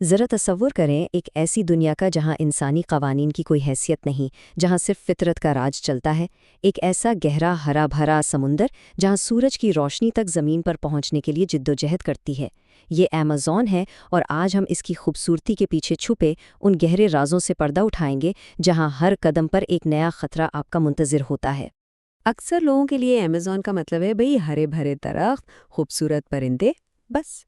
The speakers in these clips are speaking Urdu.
ذرا تصور کریں ایک ایسی دنیا کا جہاں انسانی قوانین کی کوئی حیثیت نہیں، جہاں صرف فطرت کا راج چلتا ہے، ایک ایسا گہرا ہرا بھرا سمندر جہاں سورج کی روشنی تک زمین پر پہنچنے کے لیے جدوجہد کرتی ہے۔ یہ ایمیزون ہے، اور آج ہم اس کی خوبصورتی کے پیچھے چھپے ان گہرے رازوں سے پردہ اٹھائیں گے جہاں ہر قدم پر ایک نیا خطرہ آپ کا منتظر ہوتا ہے۔ اکثر لوگوں کے لیے ایمیزون کا مطلب ہے بھئی ہرے بھرے درخت، خوبصورت پرندے، بس۔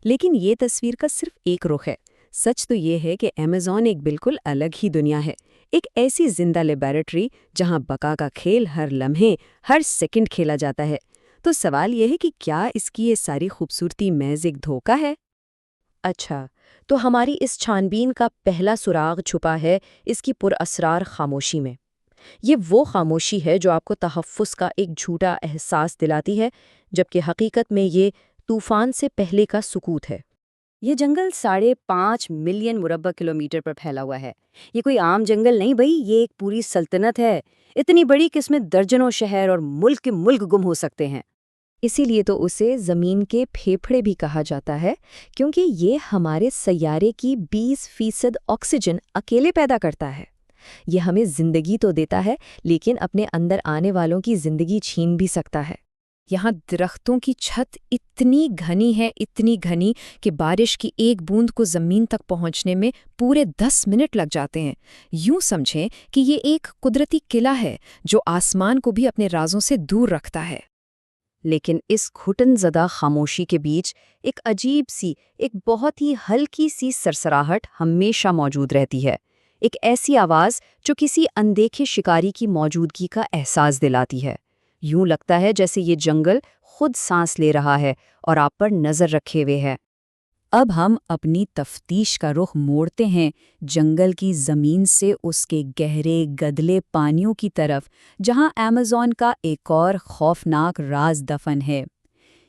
لیکن یہ تصویر کا صرف ایک رخ ہے۔ سچ تو یہ ہے کہ ایمیزون ایک بالکل الگ ہی دنیا ہے، ایک ایسی زندہ لیبارٹری جہاں بقا کا کھیل ہر لمحے، ہر سیکنڈ کھیلا جاتا ہے۔ تو سوال یہ ہے کہ کیا اس کی یہ ساری خوبصورتی محض ایک دھوکہ ہے؟ اچھا، تو ہماری اس چھانبین کا پہلا سراغ چھپا ہے اس کی پراسرار خاموشی میں۔ یہ وہ خاموشی ہے جو آپ کو تحفظ کا ایک جھوٹا احساس دلاتی ہے، جبکہ حقیقت میں یہ طوفان سے پہلے کا سکوت ہے۔ یہ جنگل 5.5 ملین مربع کلومیٹر پر پھیلا ہوا ہے۔ یہ کوئی عام جنگل نہیں بھئی، یہ ایک پوری سلطنت ہے، اتنی بڑی کہ اس میں درجنوں شہر اور ملک کے ملک گم ہو سکتے ہیں۔ اسی لیے تو اسے زمین کے پھیپھڑے بھی کہا جاتا ہے، کیونکہ یہ ہمارے سیارے کی 20% آکسیجن اکیلے پیدا کرتا ہے۔ یہ ہمیں زندگی تو دیتا ہے، لیکن اپنے اندر آنے والوں کی زندگی چھین بھی سکتا ہے۔ یہاں درختوں کی چھت اتنی گھنی کہ بارش کی ایک بوند کو زمین تک پہنچنے میں پورے 10 منٹ لگ جاتے ہیں۔ یوں سمجھیں کہ یہ ایک قدرتی قلعہ ہے جو آسمان کو بھی اپنے رازوں سے دور رکھتا ہے۔ لیکن اس گھٹن زدہ خاموشی کے بیچ ایک عجیب سی، ایک بہت ہی ہلکی سی سرسراہٹ ہمیشہ موجود رہتی ہے، ایک ایسی آواز جو کسی اندیکھے شکاری کی موجودگی کا احساس دلاتی ہے۔ یوں لگتا ہے جیسے یہ جنگل خود سانس لے رہا ہے اور آپ پر نظر رکھے ہوئے ہے۔ اب ہم اپنی تفتیش کا رخ موڑتے ہیں جنگل کی زمین سے اس کے گہرے گدلے پانیوں کی طرف، جہاں ایمیزون کا ایک اور خوفناک راز دفن ہے۔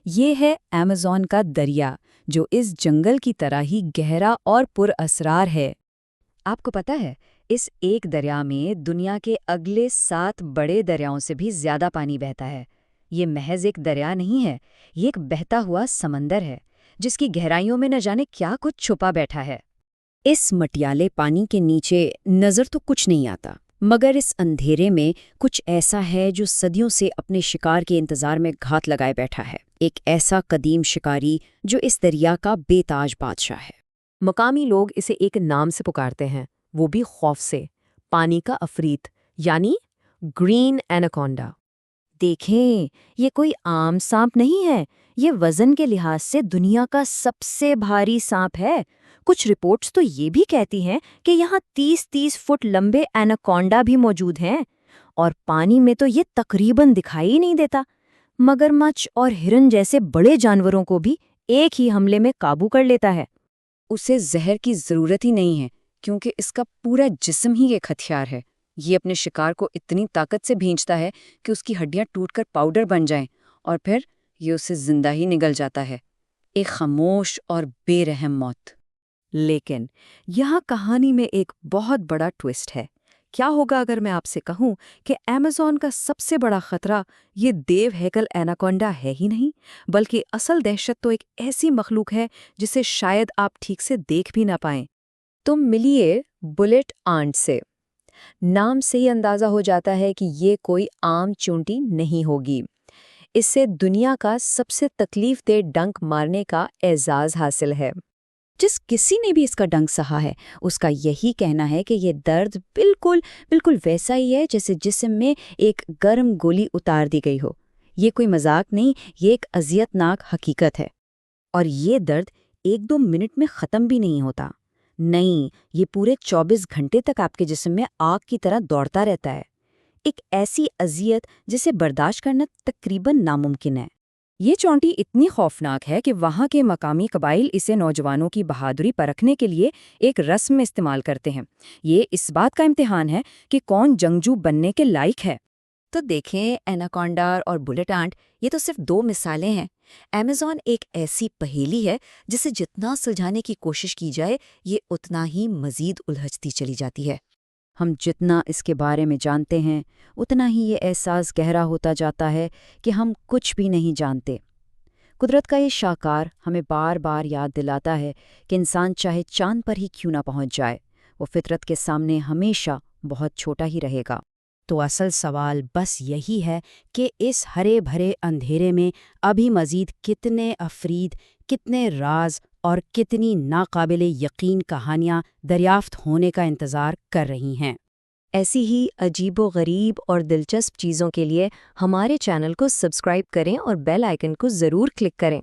یہ ہے ایمیزون کا دریا، جو اس جنگل کی طرح ہی گہرا اور پر اسرار ہے۔ آپ کو پتہ ہے، اس ایک دریا میں دنیا کے اگلے 7 بڑے دریاؤں سے بھی زیادہ پانی بہتا ہے۔ یہ محض ایک دریا نہیں ہے، یہ ایک بہتا ہوا سمندر ہے، جس کی گہرائیوں میں نہ جانے کیا کچھ چھپا بیٹھا ہے۔ اس مٹیالے پانی کے نیچے نظر تو کچھ نہیں آتا، مگر اس اندھیرے میں کچھ ایسا ہے جو صدیوں سے اپنے شکار کے انتظار میں گھات لگائے بیٹھا ہے، ایک ایسا قدیم شکاری جو اس دریا کا بے تاج بادشاہ ہے۔ مقامی لوگ اسے ایک نام سے پکارتے ہیں، وہ بھی خوف سے، پانی کا عفریت، یعنی گرین ایناکونڈا۔ دیکھیں، یہ کوئی عام سانپ نہیں ہے، یہ وزن کے لحاظ سے دنیا کا سب سے بھاری سانپ ہے۔ کچھ رپورٹس تو یہ بھی کہتی ہیں کہ یہاں 30 فٹ لمبے ایناکونڈا بھی موجود ہیں، اور پانی میں تو یہ تقریباً دکھائی نہیں دیتا۔ مگرمچھ اور ہرن جیسے بڑے جانوروں کو بھی ایک ہی حملے میں قابو کر لیتا ہے۔ اسے زہر کی ضرورت ہی نہیں ہے، کیونکہ اس کا پورا جسم ہی ایک ہتھیار ہے۔ یہ اپنے شکار کو اتنی طاقت سے بھینچتا ہے کہ اس کی ہڈیاں ٹوٹ کر پاؤڈر بن جائیں، اور پھر یہ اسے زندہ ہی نگل جاتا ہے، ایک خاموش اور بے رحم موت۔ لیکن یہاں کہانی میں ایک بہت بڑا ٹوسٹ ہے۔ کیا ہوگا اگر میں آپ سے کہوں کہ ایمیزون کا سب سے بڑا خطرہ یہ دیو ہیکل ایناکونڈا ہے ہی نہیں، بلکہ اصل دہشت تو ایک ایسی مخلوق ہے جسے شاید آپ ٹھیک سے دیکھ بھی نہ پائیں۔ تم ملیے بلٹ آنٹ سے۔ نام سے ہی اندازہ ہو جاتا ہے کہ یہ کوئی عام چونٹی نہیں ہوگی۔ اس سے دنیا کا سب سے تکلیف دہ ڈنک مارنے کا اعزاز حاصل ہے۔ جس کسی نے بھی اس کا ڈنک سہا ہے، اس کا یہی کہنا ہے کہ یہ درد بالکل ویسا ہی ہے جیسے جسم میں ایک گرم گولی اتار دی گئی ہو۔ یہ کوئی مذاق نہیں، یہ ایک اذیت ناک حقیقت ہے۔ اور یہ درد 1-2 منٹ میں ختم بھی نہیں ہوتا، نہیں، یہ پورے 24 گھنٹے تک آپ کے جسم میں آگ کی طرح دوڑتا رہتا ہے، ایک ایسی اذیت جسے برداشت کرنا تقریباً ناممکن ہے۔ یہ چونٹی اتنی خوفناک ہے کہ وہاں کے مقامی قبائل اسے نوجوانوں کی بہادری پرکھنے کے لیے ایک رسم میں استعمال کرتے ہیں۔ یہ اس بات کا امتحان ہے کہ کون جنگجو بننے کے لائق ہے۔ تو دیکھیں، ایناکونڈا اور بلٹ آنٹ یہ تو صرف 2 مثالیں ہیں۔ ایمیزون ایک ایسی پہیلی ہے جسے جتنا سلجھانے کی کوشش کی جائے، یہ اتنا ہی مزید الجھتی چلی جاتی ہے۔ ہم جتنا اس کے بارے میں جانتے ہیں، اتنا ہی یہ احساس گہرا ہوتا جاتا ہے کہ ہم کچھ بھی نہیں جانتے۔ قدرت کا یہ شاہکار ہمیں بار بار یاد دلاتا ہے کہ انسان چاہے چاند پر ہی کیوں نہ پہنچ جائے، وہ فطرت کے سامنے ہمیشہ بہت چھوٹا ہی رہے گا۔ تو اصل سوال بس یہی ہے کہ اس ہرے بھرے اندھیرے میں ابھی مزید کتنے افرید، کتنے راز اور کتنی ناقابل یقین کہانیاں دریافت ہونے کا انتظار کر رہی ہیں۔ ایسی ہی عجیب و غریب اور دلچسپ چیزوں کے لیے ہمارے چینل کو سبسکرائب کریں اور بیل آئیکن کو ضرور کلک کریں۔